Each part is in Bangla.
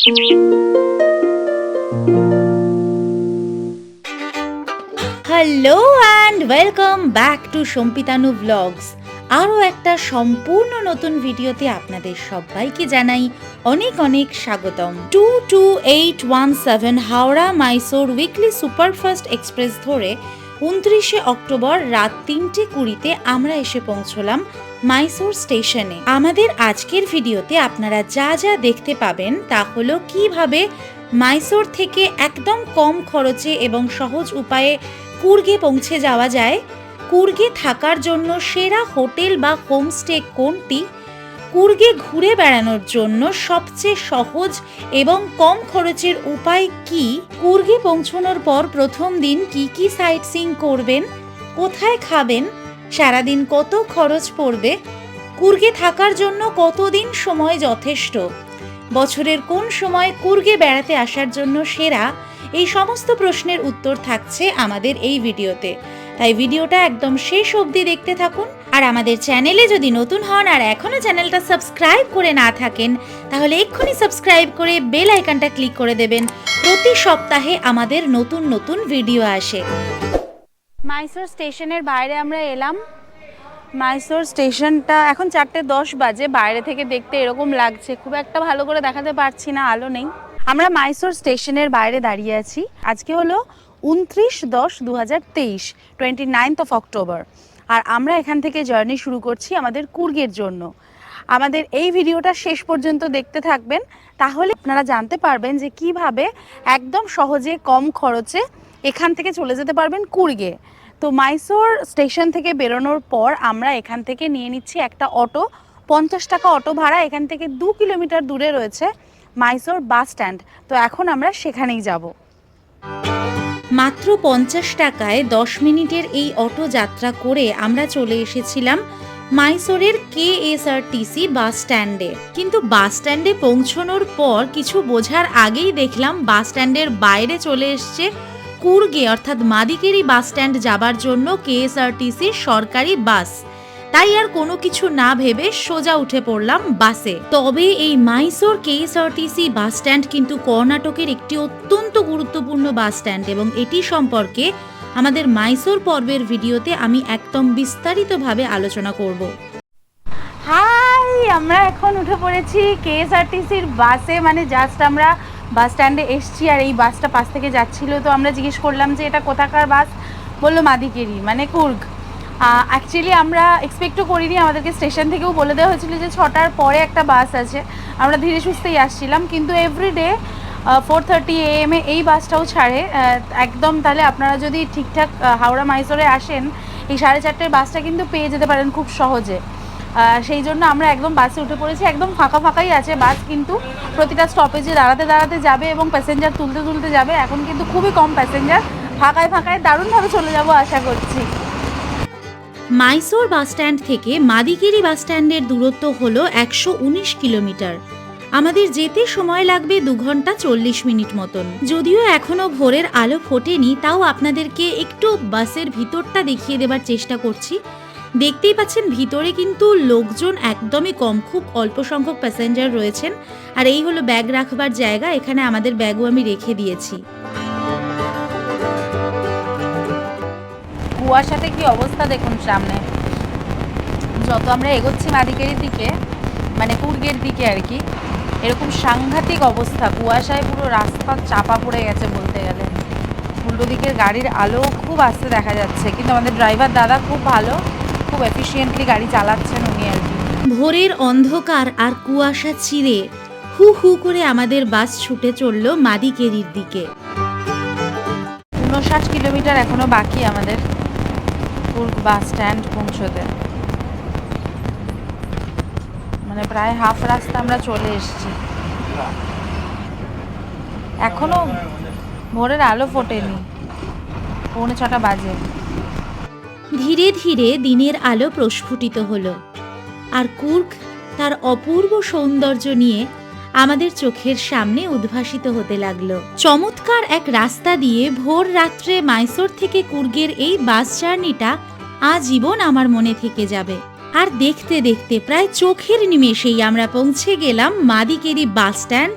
Hello and welcome back to Sampitanu blogs. আরও একটা সম্পূর্ণ নতুন ভিডিওতে আপনাদের সবাইকে জানাই অনেক অনেক স্বাগতম। 22817 Howrah Mysore weekly superfast express ধরে 29শে অক্টোবর রাত 3:20 আমরা এসে পৌঁছলাম মাইসোর স্টেশনে। আমাদের আজকের ভিডিওতে আপনারা যা যা দেখতে পাবেন তা হলো কিভাবে মাইসোর থেকে একদম কম খরচে এবং সহজ উপায়ে কুর্গে পৌঁছে যাওয়া যায়, কুর্গে থাকার জন্য সেরা হোটেল বা হোমস্টে কোনটি, কুর্গে ঘুরে বেড়ানোর জন্য সবচেয়ে সহজ এবং কম খরচের উপায় কি, কুর্গে পৌঁছানোর পর প্রথম দিন কি কি সাইট সিইং করবেন, কোথায় খাবেন, সারাদিন কত খরচ পড়বে, কুর্গে থাকার জন্য কতদিন সময় যথেষ্ট, বছরের কোন সময় কুর্গে বেড়াতে আসার জন্য সেরা, এই সমস্ত প্রশ্নের উত্তর থাকছে আমাদের এই ভিডিওতে। তাই ভিডিওটা একদম শেষ অবধি দেখতে থাকুন। আর আমাদের চ্যানেলে যদি নতুন হন আর এখনো চ্যানেলটা সাবস্ক্রাইব করে না থাকেন তাহলে এক্ষুনি সাবস্ক্রাইব করে বেল আইকনটা ক্লিক করে দেবেন। প্রতি সপ্তাহে আমাদের নতুন নতুন ভিডিও আসে। মাইসোর স্টেশনের বাইরে আমরা এলাম। মাইসোর স্টেশনটা এখন 4:10 বাজে। বাইরে থেকে দেখতে এরকম লাগছে, খুব একটা ভালো করে দেখাতে পারছি না, আলো নেই। আমরা মাইসোর স্টেশনের বাইরে দাঁড়িয়ে আছি। আজকে হলো 29/10/2023, 29th of October। আর আমরা এখান থেকে জার্নি শুরু করছি আমাদের কুর্গের জন্য। আমাদের এই ভিডিওটা শেষ পর্যন্ত দেখতে থাকবেন, তাহলে আপনারা জানতে পারবেন যে কিভাবে একদম সহজে কম খরচে এখান থেকে চলে যেতে পারবেন কুর্গে। তো মাইসোর স্টেশন থেকে বেরোনোর পর আমরা এখান থেকে নিয়ে নিচ্ছি একটা অটো। 50 টাকা অটো ভাড়া। এখান থেকে 2 কিলোমিটার দূরে রয়েছে মাইসোর বাস স্ট্যান্ড। তো এখন আমরা সেখানেই যাব। মাত্র 50 টাকায় 10 মিনিটের এই অটো যাত্রা করে আমরা চলে এসেছিলাম মাইসোরের কেএসআরটিসি বাস স্ট্যান্ডে। কিন্তু বাস স্ট্যান্ডে পৌঁছানোর পর কিছু বোঝার আগেই দেখলাম বাস স্ট্যান্ডের বাইরে চলে এসছে কুর্গে অর্থাৎ মাদিকেরি বাস স্ট্যান্ড যাবার জন্য কেএসআরটিসির সরকারি বাস। তাই আর কোনো কিছু না ভেবে সোজা উঠে পড়লাম বাসে। তবে এই মাইসোর কেএসআরটিসি বাস স্ট্যান্ড কিন্তু কর্ণাটকের একটি অত্যন্ত গুরুত্বপূর্ণ বাস স্ট্যান্ড এবং এটি সম্পর্কে আমাদের মাইসোর পর্বের ভিডিওতে আমি একদম বিস্তারিতভাবে আলোচনা করব। হাই, আমরা এখন উঠে পড়েছি কেএসআরটিসির বাসে। মানে জাস্ট আমরা বাস স্ট্যান্ডে এসছি আর এই বাসটা পাশ থেকে যাচ্ছিল। তো আমরা জিজ্ঞেস করলাম যে এটা কোথাকার বাস, বললো মাদিকেরি মানে কুর্গ। অ্যাকচুয়ালি আমরা এক্সপেক্টও করিনি, আমাদেরকে স্টেশন থেকেও বলে দেওয়া হয়েছিল যে 6টার পরে একটা বাস আছে। আমরা ধীরে সুস্থেই আসছিলাম, কিন্তু এভরিডে 4:30 AM এই বাসটাও ছাড়ে একদম। তাহলে আপনারা যদি ঠিকঠাক হাওড়া মাইসোরে আসেন এই 4:30 বাসটা কিন্তু পেয়ে যেতে পারেন খুব সহজে। সেই জন্য আমরা একদম বাসে উঠে পড়েছি। একদম ফাঁকা ফাঁকাই আছে বাস, কিন্তু প্রতিটা স্টপেজে দাঁড়াতে দাঁড়াতে যাবে এবং প্যাসেঞ্জার তুলতে তুলতে যাবে। এখন কিন্তু খুবই কম প্যাসেঞ্জার, ফাঁকায় ফাঁকায় দারুণভাবে চলে যাব আশা করছি। মাইসোর বাস স্ট্যান্ড থেকে মাদিকেরি বাস স্ট্যান্ডের দূরত্ব হলো 119 কিলোমিটার। আমাদের যেতে সময় লাগবে 2 ঘন্টা 40 মিনিট মতন। যদিও এখনো ভোরের আলো ফোটেনি, তাও আপনাদেরকে একটু বাসের ভিতরটা দেখিয়ে দেবার চেষ্টা করছি। দেখতেই পাচ্ছেন ভিতরে কিন্তু লোকজন একদমই কম, খুব অল্প সংখ্যক প্যাসেঞ্জার রয়েছেন। আর এই হলো ব্যাগ রাখবার জায়গা, এখানে আমাদের ব্যাগও আমি রেখে দিয়েছি। কুয়াশাতে কি অবস্থা দেখুন সামনে। যত আমরা এগোচ্ছি মাদিকেরির দিকে মানে কুর্গের দিকে আর কি, এরকম সাংঘাতিক অবস্থা। কুয়াশায় পুরো রাস্তা চাপা পড়ে গেছে বলতে গেলে। উল্টো দিকের গাড়ির আলো খুব আস্তে দেখা যাচ্ছে, কিন্তু আমাদের ড্রাইভার দাদা খুব ভালো, খুব এফিশিয়েন্টলি গাড়ি চালাচ্ছেন উনি আর কি। ভোরের অন্ধকার আর কুয়াশা চিরে হু হু করে আমাদের বাস ছুটে চলল মাদিকেরির দিকে। 59 কিলোমিটার এখনো বাকি আমাদের কুর্গ বাস স্ট্যান্ড পৌঁছতে। মানে প্রায় হাফ রাস্তা আমরা চলে এসেছি। এখনো ভোরের আলো ফোটেনি, 6:45 বাজে। ধীরে ধীরে দিনের আলো প্রস্ফুটিত হলো আর কুর্গ তার অপূর্ব সৌন্দর্য নিয়ে আমাদের চোখের সামনে উদ্ভাসিত হতে লাগলো। চমৎকার এক রাস্তা দিয়ে ভোর রাত্রে মাইসোর থেকে কুর্গের এই বাস জার্নিটা আজীবন আমার মনে থেকে যাবে। আর দেখতে দেখতে প্রায় চোখের নিমেষেই আমরা পৌঁছে গেলাম মাদিকেরি বাস স্ট্যান্ড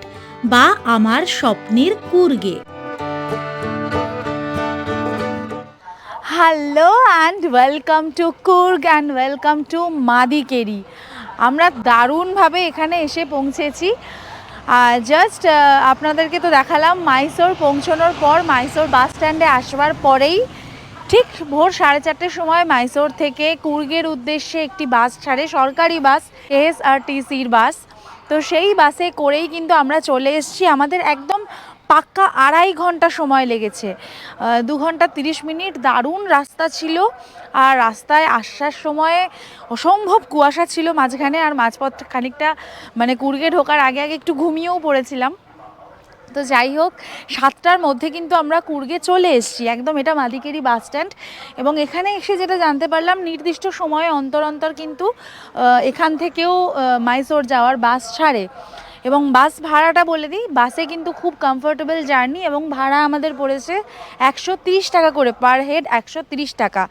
বা আমার স্বপ্নের কুর্গে। Hello and welcome to Coorg and welcome to Madikeri. আমরা দারুণভাবে এখানে এসে পৌঁছেছি। জাস্ট আপনাদেরকে তো দেখালাম মাইসোর পৌঁছানোর পর, মাইসোর বাস স্ট্যান্ডে আসবার পরেই ঠিক ভোর 4:30টার সময় মাইসোর থেকে কুর্গের উদ্দেশ্যে একটি বাস ছাড়ে, সরকারি বাস, এসআরটিসির বাস। তো সেই বাসে করেই কিন্তু আমরা চলে এসেছি। আমাদের একদম পাক্কা 2.5 ঘন্টা সময় লেগেছে, 2 ঘন্টা 30 মিনিট। দারুণ রাস্তা ছিল, আর রাস্তায় আসার সময়ে অসম্ভব কুয়াশা ছিল মাঝখানে, আর মাঝপথ খানিকটা মানে কুর্গে ঢোকার আগে আগে একটু ঘুমিয়েও পড়েছিলাম। তো যাই হোক, 7টার মধ্যে কিন্তু আমরা কুর্গে চলে এসেছি একদম। এটা মাদিকেরি বাস স্ট্যান্ড, এবং এখানে এসে যেটা জানতে পারলাম, নির্দিষ্ট সময়ে অন্তর অন্তর কিন্তু এখান থেকেও মাইসোর যাওয়ার বাস ছাড়ে। এবং বাস ভাড়াটা বলে দিই, বাসে কিন্তু খুব কমফোর্টেবল জার্নি, এবং ভাড়া আমাদের পড়েছে 130 টাকা করে, পার হেড 130 টাকা।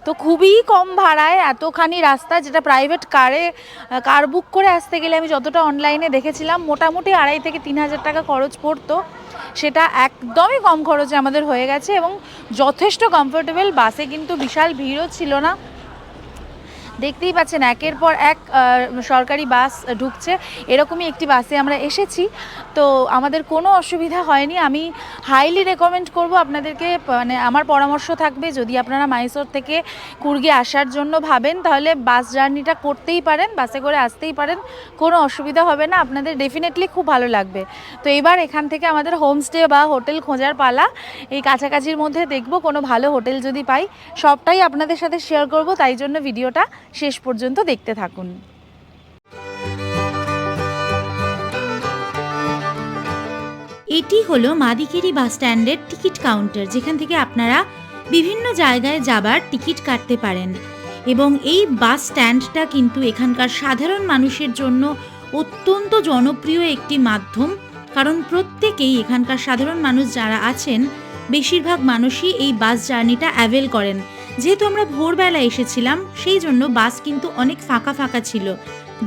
তো খুবই কম ভাড়ায় এতখানি রাস্তা, যেটা প্রাইভেট কার বুক করে আসতে গেলে আমি যতটা অনলাইনে দেখেছিলাম মোটামুটি 2,500 থেকে 3,000 টাকা খরচ পড়তো, সেটা একদমই কম খরচে আমাদের হয়ে গেছে, এবং যথেষ্ট কমফোর্টেবল। বাসে কিন্তু বিশাল ভিড়ও ছিল না, দেখতেই পাচ্ছেন একের পর এক সরকারি বাস ঢুকছে। এরকমই একটি বাসে আমরা এসেছি, তো আমাদের কোনো অসুবিধা হয়নি। আমি হাইলি রেকমেন্ড করব আপনাদেরকে, মানে আমার পরামর্শ থাকবে, যদি আপনারা মাইসোর থেকে কুর্গে আসার জন্য ভাবেন তাহলে বাস জার্নিটা করতেই পারেন, বাসে করে আসতেই পারেন, কোনো অসুবিধা হবে না, আপনাদের ডেফিনেটলি খুব ভালো লাগবে। তো এবার এখান থেকে আমাদের হোমস্টে বা হোটেল খোঁজার পালা। এই কাছাকাছির মধ্যে দেখব কোনো ভালো হোটেল যদি পাই, সবটাই আপনাদের সাথে শেয়ার করব, তাই জন্য ভিডিওটা শেষ পর্যন্ত দেখতে থাকুন। এটি হলো মাদিকেরি বাস স্ট্যান্ডের টিকিট কাউন্টার, যেখান থেকে আপনারা বিভিন্ন জায়গায় যাবার টিকিট কাটতে পারেন। এবং এই বাস স্ট্যান্ডটা কিন্তু এখানকার সাধারণ মানুষের জন্য অত্যন্ত জনপ্রিয় একটি মাধ্যম, কারণ প্রত্যেকেই এখানকার সাধারণ মানুষ যারা আছেন বেশিরভাগ মানুষই এই বাস জার্নিটা অ্যাভেল করেন। যেহেতু আমরা ভোরবেলা এসেছিলাম, সেই জন্য বাস কিন্তু অনেক ফাঁকা ফাঁকা ছিল।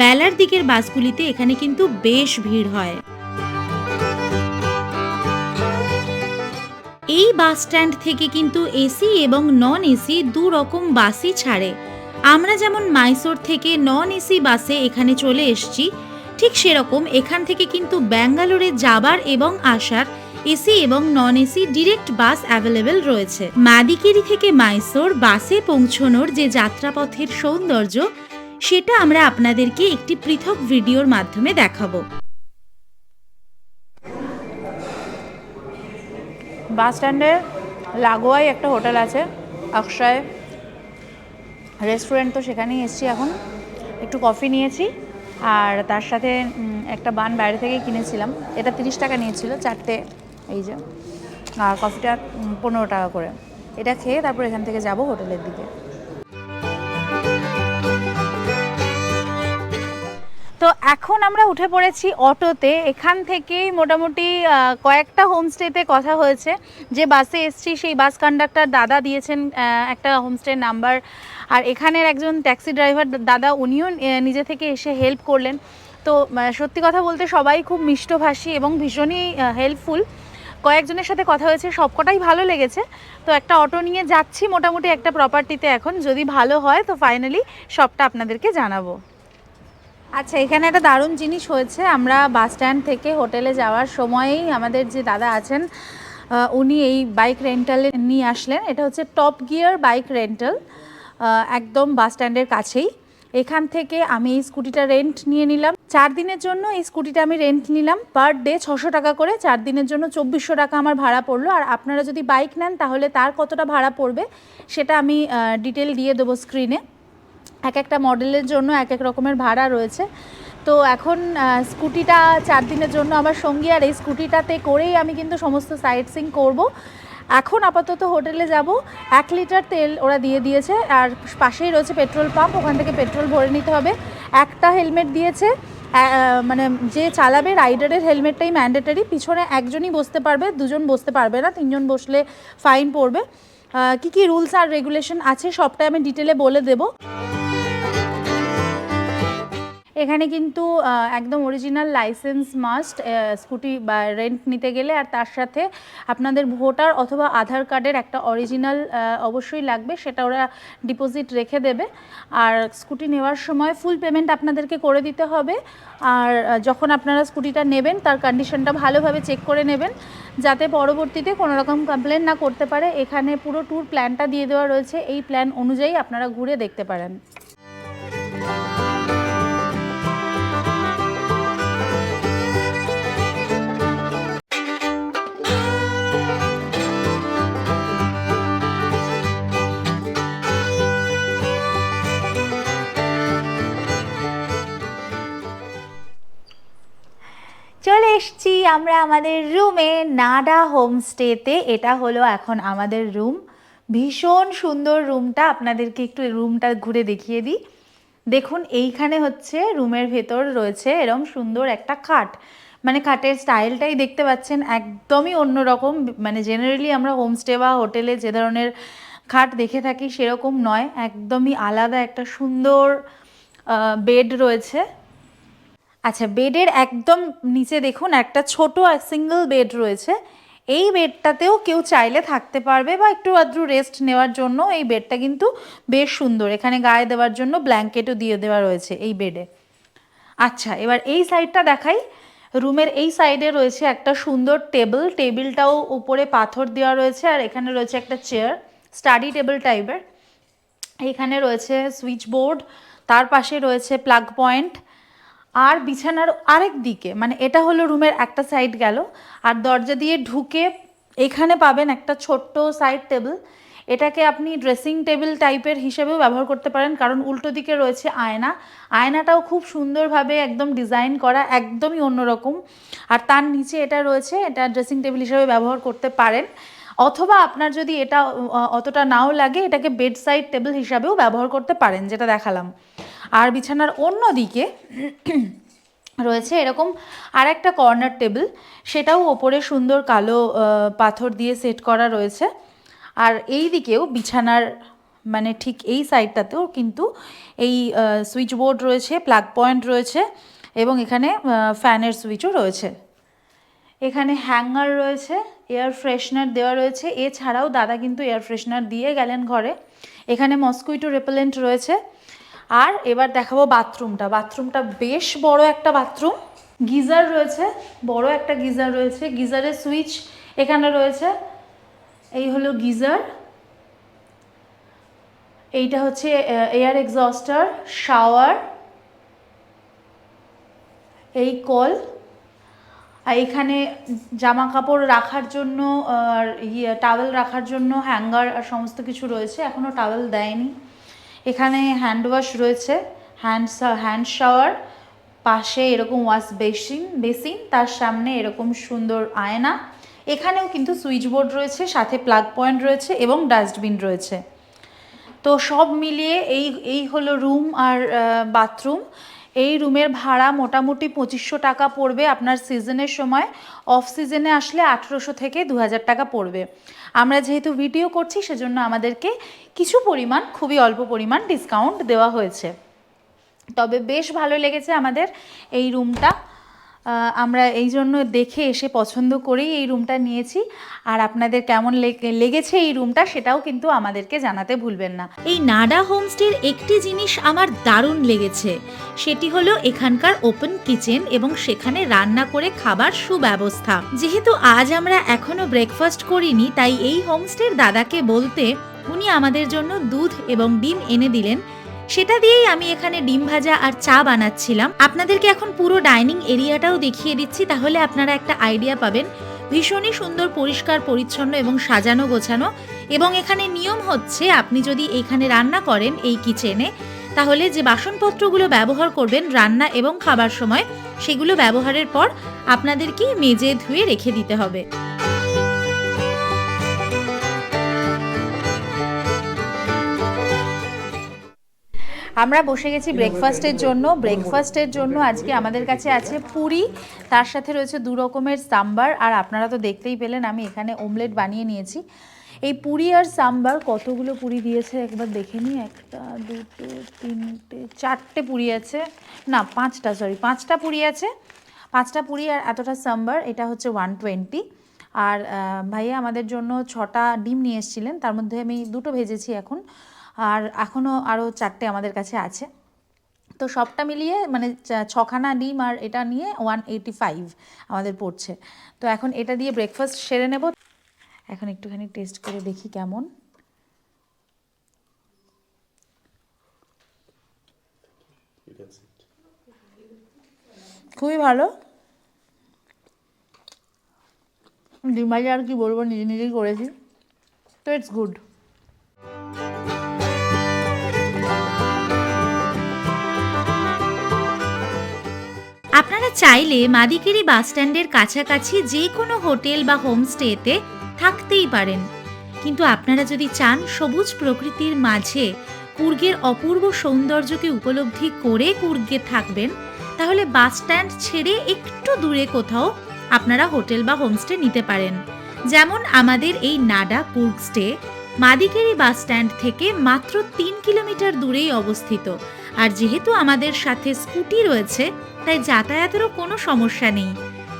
বেলার দিকের বাসগুলিতে এখানে কিন্তু বেশ ভিড় হয়। এই বাস স্ট্যান্ড থেকে কিন্তু এসি এবং নন এসি দু রকম বাসই ছাড়ে। আমরা যেমন মাইসোর থেকে নন এসি বাসে এখানে চলে এসেছি, ঠিক সেরকম এখান থেকে কিন্তু ব্যাঙ্গালোরে যাবার এবং আসার এসি এবং নন এসি ডিরেক্ট বাস অ্যাভেলেবেল রয়েছে। মাদিকেরি থেকে মাইসোর বাসে পৌঁছানোর যে যাত্রাপথের সৌন্দর্য, সেটা আমরা আপনাদেরকে একটি পৃথক ভিডিওর মাধ্যমে দেখাবো। বাস স্ট্যান্ডের লাগোয়াই একটা হোটেল আছে, অক্ষয় রেস্টুরেন্ট, তো সেখানেই এসেছি। এখন একটু কফি নিয়েছি, আর তার সাথে একটা বান বাইরে থেকে কিনেছিলাম, এটা 30 টাকা নিয়েছিল 4টে, এই যে, আর কফিটা 15 টাকা করে। এটা খেয়ে তারপর এখান থেকে যাব হোটেলের দিকে। তো এখন আমরা উঠে পড়েছি অটোতে। এখান থেকেই মোটামুটি কয়েকটা হোমস্টেতে কথা হয়েছে। যে বাসে এসছি সেই বাস কন্ডাক্টর দাদা দিয়েছেন একটা হোমস্টের নাম্বার, আর এখানের একজন ট্যাক্সি ড্রাইভার দাদা, উনিও নিজে থেকে এসে হেল্প করলেন। তো সত্যি কথা বলতে সবাই খুব মিষ্টভাষী এবং ভীষণই হেল্পফুল। কয়েকজনের সাথে কথা হয়েছে, সবকটাই ভালো লেগেছে। তো একটা অটো নিয়ে যাচ্ছি মোটামুটি একটা প্রপার্টিতে, এখন যদি ভালো হয় তো ফাইনালি সবটা আপনাদেরকে জানাবো। আচ্ছা, এখানে একটা দারুণ জিনিস হয়েছে। আমরা বাস স্ট্যান্ড থেকে হোটেলে যাওয়ার সময়ই আমাদের যে দাদা আছেন উনি এই বাইক রেন্টালে নিয়ে আসলেন। এটা হচ্ছে টপ গিয়ার বাইক রেন্টাল, একদম বাস স্ট্যান্ডের কাছেই। এখান থেকে আমি এই স্কুটিটা রেন্ট নিয়ে নিলাম 4 দিনের জন্য। এই স্কুটিটা আমি রেন্ট নিলাম পার ডে 600 টাকা করে, 4 দিনের জন্য 2400 টাকা আমার ভাড়া পড়লো। আর আপনারা যদি বাইক নেন তাহলে তার কতটা ভাড়া পড়বে সেটা আমি ডিটেল দিয়ে দেবো স্ক্রিনে। এক একটা মডেলের জন্য এক এক রকমের ভাড়া রয়েছে। তো এখন স্কুটিটা 4 দিনের জন্য আমার সঙ্গী, আর এই স্কুটিটাতে করেই আমি কিন্তু সমস্ত সাইট সিইং করবো। এখন আপাতত হোটেলে যাব। 1 লিটার তেল ওরা দিয়ে দিয়েছে, আর পাশেই রয়েছে পেট্রোল পাম্প, ওখান থেকে পেট্রোল ভরে নিতে হবে। একটা হেলমেট দিয়েছে, মানে যে চালাবে রাইডারের হেলমেটটাই ম্যান্ডেটারি। পিছনে একজনই বসতে পারবে, দুজন বসতে পারবে না, 3 জন বসলে ফাইন পড়বে। কী কী রুলস আর রেগুলেশন আছে সবটাই আমি ডিটেলে বলে দেবো। এখানে কিন্তু একদম অরিজিনাল লাইসেন্স মাস্ট স্কুটি বা রেন্ট নিতে গেলে, আর তার সাথে আপনাদের ভোটার অথবা আধার কার্ডের একটা অরিজিনাল অবশ্যই লাগবে, সেটা ওরা ডিপোজিট রেখে দেবে। আর স্কুটি নেওয়ার সময় ফুল পেমেন্ট আপনাদেরকে করে দিতে হবে। আর যখন আপনারা স্কুটিটা নেবেন তার কন্ডিশনটা ভালোভাবে চেক করে নেবেন, যাতে পরবর্তীতে কোনো রকম কমপ্লেন না করতে পারে। এখানে পুরো ট্যুর প্ল্যানটা দিয়ে দেওয়া রয়েছে, এই প্ল্যান অনুযায়ী আপনারা ঘুরে দেখতে পারেন। চলে এসেছি আমরা আমাদের রুমে, নাডা হোমস্টেতে। এটা হলো এখন আমাদের রুম। ভীষণ সুন্দর রুমটা, আপনাদেরকে একটু রুমটা ঘুরে দেখিয়ে দিই। দেখুন, এইখানে হচ্ছে রুমের ভেতর রয়েছে এরকম সুন্দর একটা খাট, মানে খাটের স্টাইলটাই দেখতে পাচ্ছেন একদমই অন্যরকম। মানে জেনারেলি আমরা হোমস্টে বা হোটেলে যে ধরনের খাট দেখে থাকি সেরকম নয়, একদমই আলাদা একটা সুন্দর বেড রয়েছে। আচ্ছা, বেডের একদম নিচে দেখুন একটা ছোট সিঙ্গেল বেড রয়েছে। এই বেডটাতেও কেউ চাইলে থাকতে পারবে বা একটু আধটু রেস্ট নেওয়ার জন্য এই বেডটা কিন্তু বেশ সুন্দর। এখানে গায়ে দেওয়ার জন্য ব্ল্যাঙ্কেটও দিয়ে দেওয়া রয়েছে এই বেডে। আচ্ছা, এবার এই সাইডটা দেখাই। রুমের এই সাইডে রয়েছে একটা সুন্দর টেবিল, টেবিলটাও উপরে পাথর দেওয়া রয়েছে। আর এখানে রয়েছে একটা চেয়ার, স্টাডি টেবিল টাইপের। এখানে রয়েছে সুইচ বোর্ড, তার পাশে রয়েছে প্লাগ পয়েন্ট। আর বিছানার আরেক দিকে, মানে এটা হলো রুমের একটা সাইড গেল, আর দরজা দিয়ে ঢুকে এখানে পাবেন একটা ছোট্ট সাইড টেবিল। এটাকে আপনি ড্রেসিং টেবিল টাইপের হিসেবেও ব্যবহার করতে পারেন, কারণ উল্টো দিকে রয়েছে আয়না। আয়নাটাও খুব সুন্দরভাবে একদম ডিজাইন করা, একদমই অন্যরকম। আর তার নিচে এটা রয়েছে, এটা ড্রেসিং টেবিল হিসেবে ব্যবহার করতে পারেন, অথবা আপনার যদি এটা অতটা নাও লাগে এটাকে বেড সাইড টেবিল হিসাবেও ব্যবহার করতে পারেন, যেটা দেখালাম। আর বিছানার অন্য দিকে রয়েছে এরকম আর একটা কর্নার টেবিল, সেটাও ওপরে সুন্দর কালো পাথর দিয়ে সেট করা রয়েছে। আর এই দিকেও বিছানার মানে ঠিক এই সাইডটাতেও কিন্তু এই সুইচ বোর্ড রয়েছে, প্লাগ পয়েন্ট রয়েছে, এবং এখানে ফ্যানের সুইচও রয়েছে। এখানে হ্যাঙ্গার রয়েছে, এয়ার ফ্রেশনার দেওয়া রয়েছে। এছাড়াও দাদা কিন্তু এয়ার ফ্রেশনার দিয়ে গেলেন ঘরে। এখানে মসকুইটো রেপেলেন্ট রয়েছে। আর এবার দেখাবো বাথরুমটা। বাথরুমটা বেশ বড় একটা বাথরুম। গিজার রয়েছে, বড় একটা গিজার রয়েছে। গিজারের সুইচ এখানে রয়েছে। এই হলো গিজার। এইটা হচ্ছে এয়ার এক্সস্টার, শাওয়ার, এই কল। আর এখানে জামা কাপড় রাখার জন্য আর টাওয়েল রাখার জন্য হ্যাঙ্গার আর সমস্ত কিছু রয়েছে, এখনও টাওয়েল দেয়নি। এখানে হ্যান্ড ওয়াশ রয়েছে, হ্যান্ড শাওয়ার, পাশে এরকম ওয়াশ বেসিন, তার সামনে এরকম সুন্দর আয়না। এখানেও কিন্তু সুইচ বোর্ড রয়েছে, সাথে প্লাগ পয়েন্ট রয়েছে এবং ডাস্টবিন রয়েছে। তো সব মিলিয়ে এই হলো রুম আর বাথরুম। এই রুমের ভাড়া মোটামুটি 2500 টাকা পড়বে আপনার সিজনের সময়। অফ সিজনে আসলে 1800 থেকে 2000 টাকা পড়বে। আমরা যেহেতু ভিডিও করছি সেজন্য আমাদেরকে কিছু পরিমাণ, খুবই অল্প পরিমাণ ডিসকাউন্ট দেওয়া হয়েছে। তবে বেশ ভালো লেগেছে আমাদের এই রুমটা। আমরা এই জন্য দেখে এসে পছন্দ করেই এই রুমটা নিয়েছি। আর আপনাদের কেমন লেগেছে এই রুমটা সেটাও কিন্তু আমাদেরকে জানাতে ভুলবেন না। এই নাডা হোমস্টের একটি জিনিস আমার দারুণ লেগেছে, সেটি হলো এখানকার ওপেন কিচেন এবং সেখানে রান্না করে খাবার সুব্যবস্থা। যেহেতু আজ আমরা এখনো ব্রেকফাস্ট করিনি, তাই এই হোমস্টের দাদাকে বলতে উনি আমাদের জন্য দুধ এবং ডিম এনে দিলেন। সেটা দিয়েই আমি এখানে ডিম ভাজা আর চা বানাচ্ছিলাম। আপনাদেরকে এখন পুরো ডাইনিং এরিয়াটাও দেখিয়ে দিচ্ছি, তাহলে আপনারা একটা আইডিয়া পাবেন। ভীষণই সুন্দর, পরিষ্কার পরিচ্ছন্ন এবং সাজানো গোছানো। এবং এখানে নিয়ম হচ্ছে, আপনি যদি এখানে রান্না করেন এই কিচেনে, তাহলে যে বাসনপত্রগুলো ব্যবহার করবেন রান্না এবং খাবার সময়, সেগুলো ব্যবহারের পর আপনাদেরকে মেজে ধুয়ে রেখে দিতে হবে। আমরা বসে গেছি ব্রেকফাস্টের জন্য। ব্রেকফাস্টের জন্য আজকে আমাদের কাছে আছে পুরি, তার সাথে রয়েছে 2 রকমের সাম্বার। আর আপনারা তো দেখতেই পেলেন আমি এখানে অমলেট বানিয়ে নিয়েছি। এই পুরি আর সাম্বার কতগুলো পুরি দিয়েছে একবার দেখে নিই। 1 2 3 4টে পুরি আছে, না 5টা পুরি আছে, 5টা পুরি আর এতটা সাম্বার, এটা হচ্ছে 120। আর ভাইয়া আমাদের জন্য 6টা ডিম নিয়ে এসেছিলেন, তার মধ্যে আমি 2টো ভেজেছি এখন, আর এখনও আরও 4টে আমাদের কাছে আছে। তো সবটা মিলিয়ে মানে 6খানা ডিম আর এটা নিয়ে 185 আমাদের পড়ছে। তো এখন এটা দিয়ে ব্রেকফাস্ট সেরে নেব। এখন একটুখানি টেস্ট করে দেখি কেমন। খুবই ভালো। ডিম ভাজা আর কি বলবো, নিজে নিজেই করেছি, তো ইটস গুড। আপনারা চাইলে মাদিকেরি বাস স্ট্যান্ডের কাছাকাছি যে কোনো হোটেল বা হোমস্টেতে থাকতেই পারেন, কিন্তু আপনারা যদি চান সবুজ প্রকৃতির মাঝে কুর্গের অপূর্ব সৌন্দর্যকে উপলব্ধি করে কুর্গে থাকবেন, তাহলে বাস স্ট্যান্ড ছেড়ে একটু দূরে কোথাও আপনারা হোটেল বা হোমস্টে নিতে পারেন। যেমন আমাদের এই নাডা Coorg stay Madikeri bus stand থেকে মাত্র 3 কিলোমিটার দূরেই অবস্থিত। আর যেহেতু আমাদের সাথে স্কুটি রয়েছে, তাই যাতায়াতেরও কোনো সমস্যা নেই।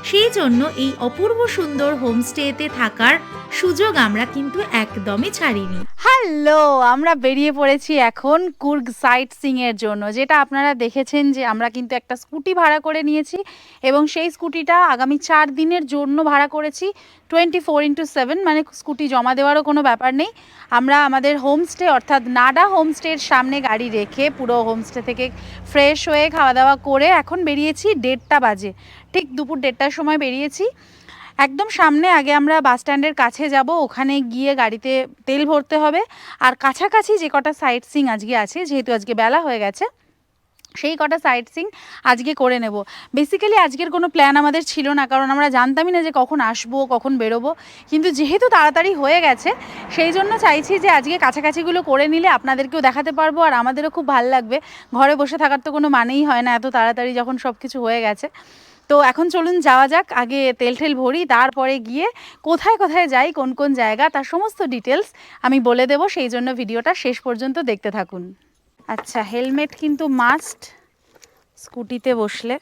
সেই জন্য এই অপূর্ব সুন্দর হোমস্টেতে থাকার সুযোগ আমরা কিন্তু একদমই ছাড়িনি। হ্যালো, আমরা বেরিয়ে পড়েছি এখন কুর্গ সাইট সিংয়ের জন্য, যেটা আপনারা দেখেছেন যে আমরা কিন্তু একটা স্কুটি ভাড়া করে নিয়েছি এবং সেই স্কুটিটা আগামী 4 দিনের জন্য ভাড়া করেছি 24/7, মানে স্কুটি জমা দেওয়ারও কোনো ব্যাপার নেই। আমরা আমাদের হোমস্টে অর্থাৎ নাডা হোমস্টের সামনে গাড়ি রেখে পুরো হোমস্টে থেকে ফ্রেশ হয়ে খাওয়া দাওয়া করে এখন বেরিয়েছি 1:30 বাজে, ঠিক দুপুর 1:30টার সময় বেরিয়েছি। একদম সামনে আগে আমরা বাস স্ট্যান্ডের কাছে যাব, ওখানে গিয়ে গাড়িতে তেল ভরতে হবে, আর কাছাকাছি যে কটা সাইট সিং আজকে আছে, যেহেতু আজকে বেলা হয়ে গেছে, সেই কটা সাইট সিং আজকে করে নেব। বেসিক্যালি আজকের কোনো প্ল্যান আমাদের ছিল না, কারণ আমরা জানতামই না যে কখন আসবো কখন বেরোবো, কিন্তু যেহেতু তাড়াতাড়ি হয়ে গেছে সেই জন্য চাইছি যে আজকে কাছাকাছিগুলো করে নিলে আপনাদেরকেও দেখাতে পারবো আর আমাদেরও খুব ভালো লাগবে। ঘরে বসে থাকার তো কোনো মানেই হয় না এত তাড়াতাড়ি যখন সব কিছু হয়ে গেছে। তো এখন চলুন যাওয়া যাক, আগে তেল ঠেল ভরি, তারপরে গিয়ে কোথায় কোথায় যাই, কোন কোন জায়গা, তার সমস্ত ডিটেলস আমি বলে দেবো, সেই জন্য ভিডিওটা শেষ পর্যন্ত দেখতে থাকুন। আচ্ছা, হেলমেট কিন্তু মাস্ট স্কুটিতে বসলে,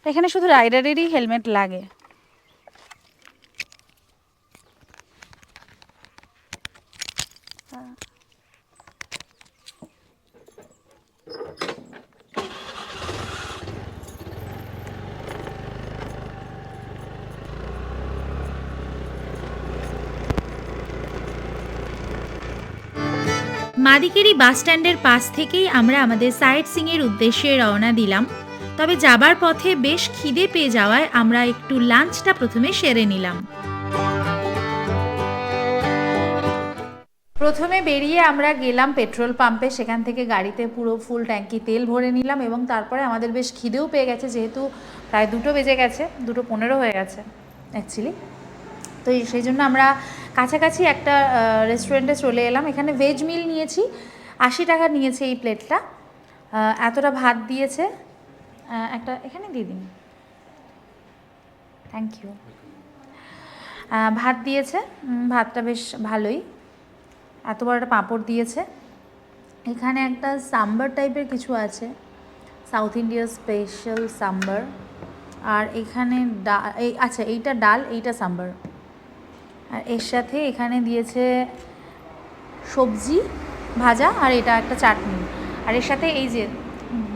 এখানে শুধু রাইডারেরই হেলমেট লাগে। মাদিকেরি বাস স্ট্যান্ডের পাশ থেকেই আমরা আমাদের সাইট সিংয়ের উদ্দেশ্যে রওনা দিলাম। তবে যাবার পথে বেশ খিদে পেয়ে যাওয়ায় আমরা একটু লাঞ্চটা প্রথমে সেরে নিলাম। প্রথমে বেরিয়ে আমরা গেলাম পেট্রোল পাম্পে, সেখান থেকে গাড়িতে পুরো ফুল ট্যাঙ্কি তেল ভরে নিলাম এবং তারপরে আমাদের বেশ খিদেও পেয়ে গেছে, যেহেতু প্রায় 2টো বেজে গেছে, 2:15 হয়ে গেছে অ্যাকচুয়ালি। তো সেই জন্য আমরা কাছাকাছি একটা রেস্টুরেন্টে চলে এলাম। এখানে ভেজ মিল নিয়েছি, 80 টাকা নিয়েছে এই প্লেটটা। এতটা ভাত দিয়েছে, একটা এখানে দিয়ে দিন, থ্যাংক ইউ। ভাত দিয়েছে, ভাতটা বেশ ভালোই, এত বড় একটা পাঁপড় দিয়েছে। এখানে একটা সাম্বার টাইপের কিছু আছে, সাউথ ইন্ডিয়ার স্পেশাল সাম্বার। আর এখানে আচ্ছা এইটা ডাল, এইটা সাম্বার। আর এর সাথে এখানে দিয়েছে সবজি ভাজা, আর এটা একটা চাটনি। আর এর সাথে এই যে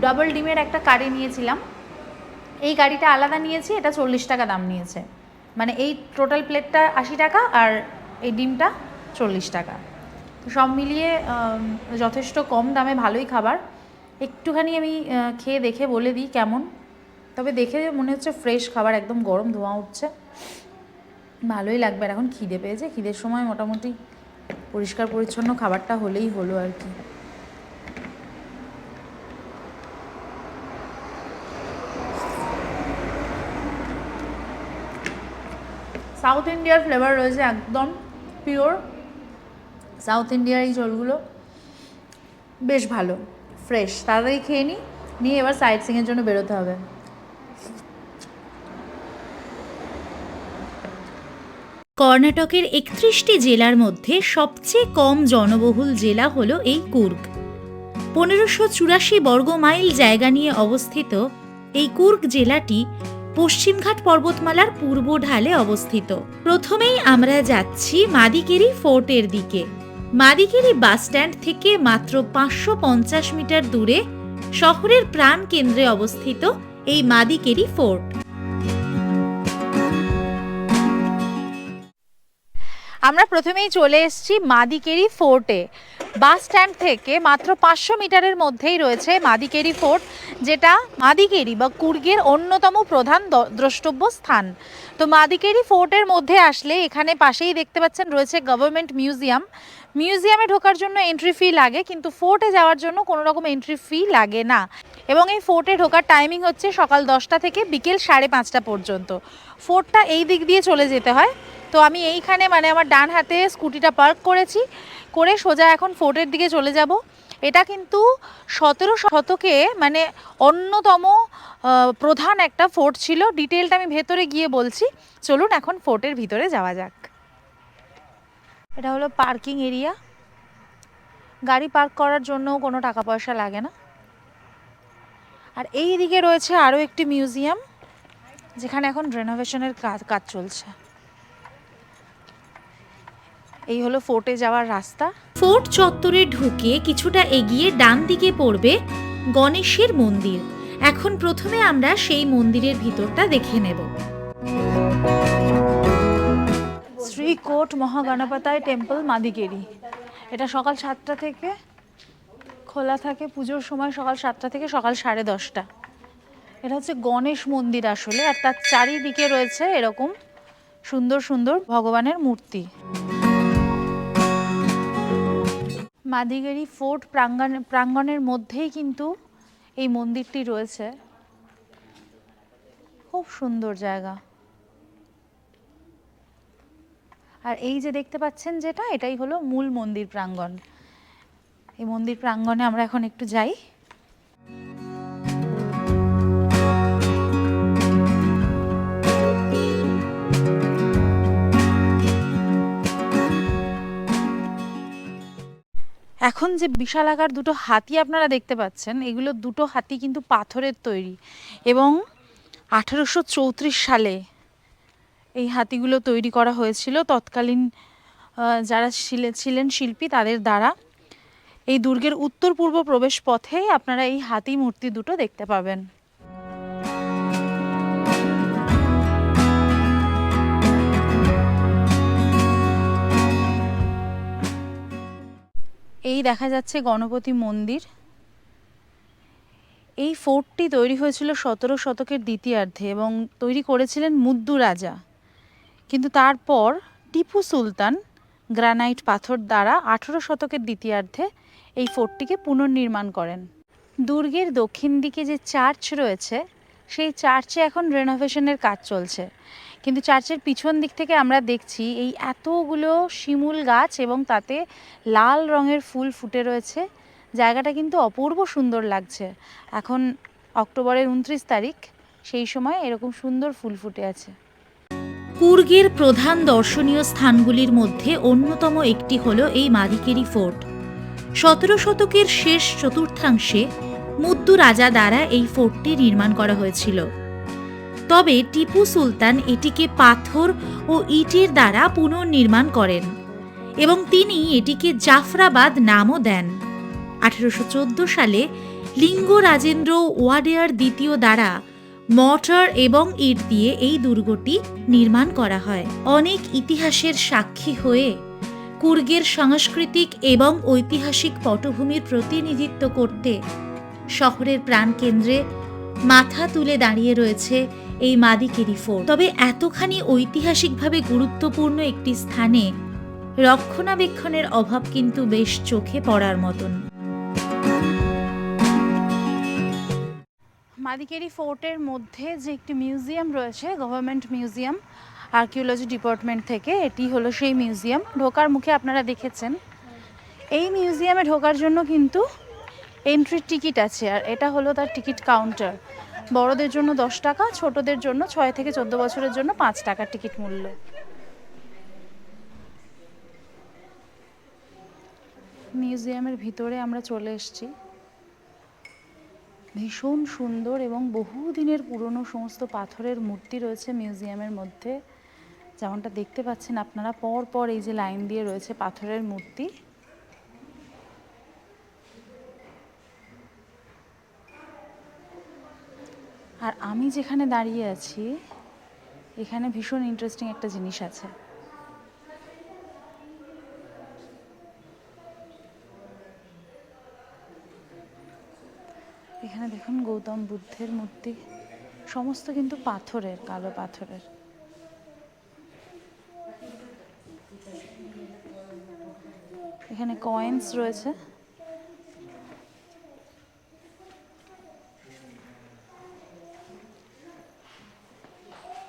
ডাবল ডিমের একটা কারি নিয়েছিলাম, এই কারিটা আলাদা নিয়েছি, এটা 40 টাকা দাম নিয়েছে। মানে এই টোটাল প্লেটটা 80 টাকা আর এই ডিমটা 40 টাকা। তো সব মিলিয়ে যথেষ্ট কম দামে ভালোই খাবার। একটুখানি আমি খেয়ে দেখে বলে দিই কেমন, তবে দেখে মনে হচ্ছে ফ্রেশ খাবার, একদম গরম ধোঁয়া উঠছে, ভালোই লাগবে। আর এখন খিদে পেয়েছে, খিদের সময় মোটামুটি পরিষ্কার পরিচ্ছন্ন খাবারটা হলেই হলো আর কি। সাউথ ইন্ডিয়ার ফ্লেভার রয়েছে, একদম পিওর সাউথ ইন্ডিয়ার এই ঝোলগুলো বেশ ভালো, ফ্রেশ। তাড়াতাড়ি খেয়ে নিয়ে এবার সাইট সিংয়ের জন্য বেরোতে হবে। কর্ণাটকের 31টি জেলার মধ্যে সবচেয়ে কম জনবহুল জেলা হলো এই কুর্গ। 1584 বর্গ মাইল জায়গা নিয়ে অবস্থিত এই কুর্গ জেলাটি পশ্চিমঘাট পর্বতমালার পূর্ব ঢালে অবস্থিত। প্রথমেই আমরা যাচ্ছি মাদিকেরি ফোর্টের দিকে। মাদিকেরি বাসস্ট্যান্ড থেকে মাত্র 550 মিটার দূরে শহরের প্রাণ কেন্দ্রে অবস্থিত এই মাদিকেরি ফোর্ট। আমরা প্রথমেই চলে এসেছি মাদিকেরি ফোর্টে। বাস স্ট্যান্ড থেকে মাত্র 500 মিটারের মধ্যেই রয়েছে মাদিকেরি ফোর্ট, যেটা মাদিকেরি বা কুর্গের অন্যতম প্রধান দ্রষ্টব্য স্থান। তো মাদিকেরি ফোর্টের মধ্যে আসলে এখানে পাশেই দেখতে পাচ্ছেন রয়েছে গভর্নমেন্ট মিউজিয়াম। মিউজিয়ামে ঢোকার জন্য এন্ট্রি ফি লাগে, কিন্তু ফোর্টে যাওয়ার জন্য কোনো রকম এন্ট্রি ফি লাগে না। এবং এই ফোর্টে ঢোকার টাইমিং হচ্ছে সকাল 10টা থেকে বিকেল 5:30 পর্যন্ত। ফোর্টটা এই দিক দিয়ে চলে যেতে হয়। তো আমি এইখানে আমার ডান হাতে স্কুটিটা পার্ক করেছি, করে সোজা এখন ফোর্টের দিকে চলে যাব। এটা কিন্তু 17 শতকে অন্যতম প্রধান একটা ফোর্ট ছিল। ডিটেলটা আমি ভেতরে গিয়ে বলছি, চলুন এখন ফোর্টের ভিতরে যাওয়া যাক। এটা হলো পার্কিং এরিয়া, গাড়ি পার্ক করার জন্য কোনো টাকা পয়সা লাগে না। আর এই দিকে রয়েছে আরও একটি মিউজিয়াম, যেখানে এখন রেনোভেশনের কাজ চলছে। এই হলো ফোর্টে যাওয়ার রাস্তা। ফোর্ট চত্বরে ঢুকে কিছুটা এগিয়ে ডান দিকে পড়বে গণেশের মন্দির। এখন প্রথমে আমরা সেই মন্দিরের ভিতরটা দেখে নেব। শ্রী কোট মহাগণপতায় টেম্পল মাদিকেরি। এটা সকাল 7টা থেকে খোলা থাকে, পুজোর সময় সকাল 7টা থেকে সকাল 10:30। এটা হচ্ছে গণেশ মন্দির আসলে, আর তার চারিদিকে রয়েছে এরকম সুন্দর সুন্দর ভগবানের মূর্তি। মাদিকেরি ফোর্ট প্রাঙ্গণের মধ্যেই কিন্তু এই মন্দিরটি রয়েছে। খুব সুন্দর জায়গা। আর এই যে দেখতে পাচ্ছেন এটাই হলো মূল মন্দির প্রাঙ্গণ। এই মন্দির প্রাঙ্গণে আমরা এখন একটু যাই। এখন যে বিশালাকার দুটো হাতি আপনারা দেখতে পাচ্ছেন, এগুলো দুটো হাতি কিন্তু পাথরের তৈরি, এবং 1834 সালে এই হাতিগুলো তৈরি করা হয়েছিল তৎকালীন যারা ছিলেন শিল্পী তাদের দ্বারা। এই দুর্গের উত্তর পূর্ব প্রবেশ পথেই আপনারা এই হাতি মূর্তি দুটো দেখতে পাবেন। এই দেখা যাচ্ছে গণপতি মন্দির। এই ফোর্টটি তৈরি হয়েছিল 17 শতকের দ্বিতীয়ার্ধে এবং তৈরি করেছিলেন মুদ্দু রাজা। কিন্তু তারপর টিপু সুলতান গ্রানাইট পাথর দ্বারা 18 শতকের দ্বিতীয়ার্ধে এই ফোর্টটিকে পুনর্নির্মাণ করেন। দুর্গের দক্ষিণ দিকে যে চার্চ রয়েছে, সেই চার্চে এখন রেনোভেশনের কাজ চলছে। কিন্তু চার্চের পিছন দিক থেকে আমরা দেখছি এই এতগুলো শিমুল গাছ এবং তাতে লাল রঙের ফুল ফুটে রয়েছে। জায়গাটা কিন্তু অপূর্ব সুন্দর লাগছে। এখন অক্টোবরের 29 তারিখ, সেই সময় এরকম সুন্দর ফুল ফুটে আছে। কুর্গের প্রধান দর্শনীয় স্থানগুলির মধ্যে অন্যতম একটি হলো এই মাদিকেরি ফোর্ট। 17 শতকের শেষ চতুর্থাংশে মুদ্দু রাজা দ্বারা এই ফোর্টটি নির্মাণ করা হয়েছিল। তবে টিপু সুলতান এটিকে পাথর ও ইটের দ্বারা পুনর্নির্মাণ করেন এবং তিনি এটিকে জাফরাবাদ নামও দেন। 1814 সালে লিঙ্গ রাজেন্দ্র ওয়াডেয়ার দ্বিতীয় দ্বারা মর্টার এবং ইট দিয়ে এই দুর্গটি নির্মাণ করা হয়। অনেক ইতিহাসের সাক্ষী হয়ে কুর্গের সাংস্কৃতিক এবং ঐতিহাসিক পটভূমির প্রতিনিধিত্ব করতে শহরের প্রাণকেন্দ্রে মাথা তুলে দাঁড়িয়ে রয়েছে এই মাদিকেরি ফোর্ট। তবে এতখানি ঐতিহাসিকভাবে গুরুত্বপূর্ণ একটি স্থানে রক্ষণাবেক্ষণের অভাব কিন্তু বেশ চোখে পড়ার মতন। মাদিকেরি ফোর্টের মধ্যে যে একটি মিউজিয়াম রয়েছে, গভর্নমেন্ট মিউজিয়াম, আর্কিওলজি ডিপার্টমেন্ট থেকে, এটি হলো সেই মিউজিয়াম। ঢোকার মুখে আপনারা দেখেছেন। এই মিউজিয়ামে ঢোকার জন্য কিন্তু এন্ট্রি টিকিট আছে, আর এটা হলো তার টিকিট কাউন্টার। বড়দের জন্য 10 টাকা, ছোটদের জন্য 6 থেকে 14 বছরের জন্য 5 টাকা টিকিট মূল্য। মিউজিয়ামের ভিতরে আমরা চলে এসেছি। ভীষণ সুন্দর এবং বহুদিনের পুরনো সমস্ত পাথরের মূর্তি রয়েছে মিউজিয়ামের মধ্যে। যেমনটা দেখতে পাচ্ছেন আপনারা, পর পর এই যে লাইন দিয়ে রয়েছে পাথরের মূর্তি। আর আমি যেখানে দাঁড়িয়ে আছি এখানে ভীষণ ইন্টারেস্টিং একটা জিনিস আছে। এখানে দেখুন গৌতম বুদ্ধের মূর্তি, সমস্ত কিন্তু পাথরের, কালো পাথরের। এখানে কয়েন্স রয়েছে।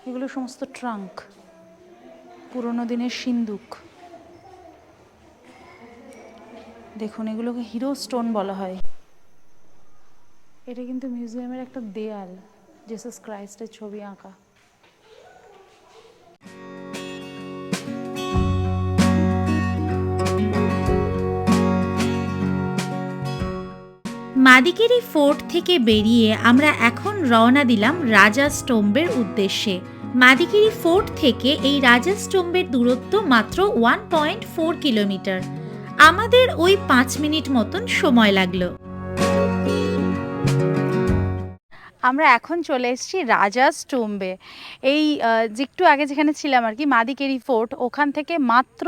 এগুলো সমস্ত ট্রাঙ্ক, পুরোনো দিনের সিন্দুক। দেখুন এগুলোকে হিরো স্টোন বলা হয়। এটা কিন্তু মিউজিয়ামের একটা দেয়াল, জিসাস ক্রাইস্টের ছবি আঁকা। মাদিকেরি ফোর্ট থেকে বেরিয়ে আমরা এখন রওনা দিলাম রাজা স্টোম্বের উদ্দেশ্যে। মাদিকেরি ফোর্ট থেকে এই রাজা স্টোম্বের দূরত্ব মাত্র 1.4 কিলোমিটার। আমাদের ওই 5 মিনিট মতন সময় লাগলো। আমরা এখন চলে এসেছি রাজা স্টোম্বে। এই যে একটু আগে যেখানে ছিলাম আর কি, মাদিকেরি ফোর্ট, ওখান থেকে মাত্র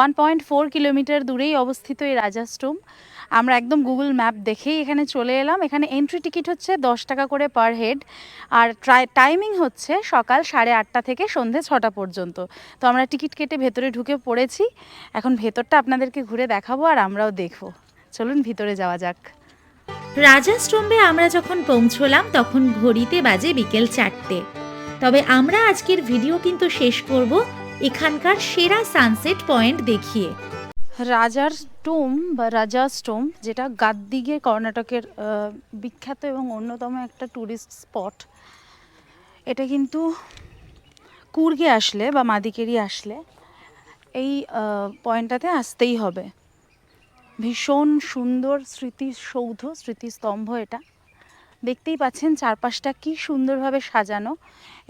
1.4 কিলোমিটার দূরেই অবস্থিত এই রাজা স্টোম্ব। আমরা একদম গুগল ম্যাপ দেখেই এখানে চলে এলাম। এখানে এন্ট্রি টিকিট হচ্ছে 10 টাকা করে পার হেড, আর টাইমিং হচ্ছে সকাল 8:30 থেকে সন্ধে 6টা পর্যন্ত। তো আমরা টিকিট কেটে ভেতরে ঢুকে পড়েছি। এখন ভেতরটা আপনাদেরকে ঘুরে দেখাবো আর আমরাও দেখবো। চলুন ভিতরে যাওয়া যাক। রাজা স্টোম্বে আমরা যখন পৌঁছলাম তখন ঘড়িতে বাজে বিকেল 4টে। তবে আমরা আজকের ভিডিও কিন্তু শেষ করব এখানকার সেরা সানসেট পয়েন্ট দেখিয়ে। রাজার টোম বা রাজা স্টোম, যেটা গাদ্দিগে কর্ণাটকের বিখ্যাত এবং অন্যতম একটা ট্যুরিস্ট স্পট। এটা কিন্তু কুর্গে আসলে বা মাদিকেরি আসলে এই পয়েন্টটাতে আসতেই হবে। ভীষণ সুন্দর স্মৃতিসৌধ, স্মৃতিস্তম্ভ এটা। দেখতেই পাচ্ছেন চারপাশটা কি সুন্দরভাবে সাজানো,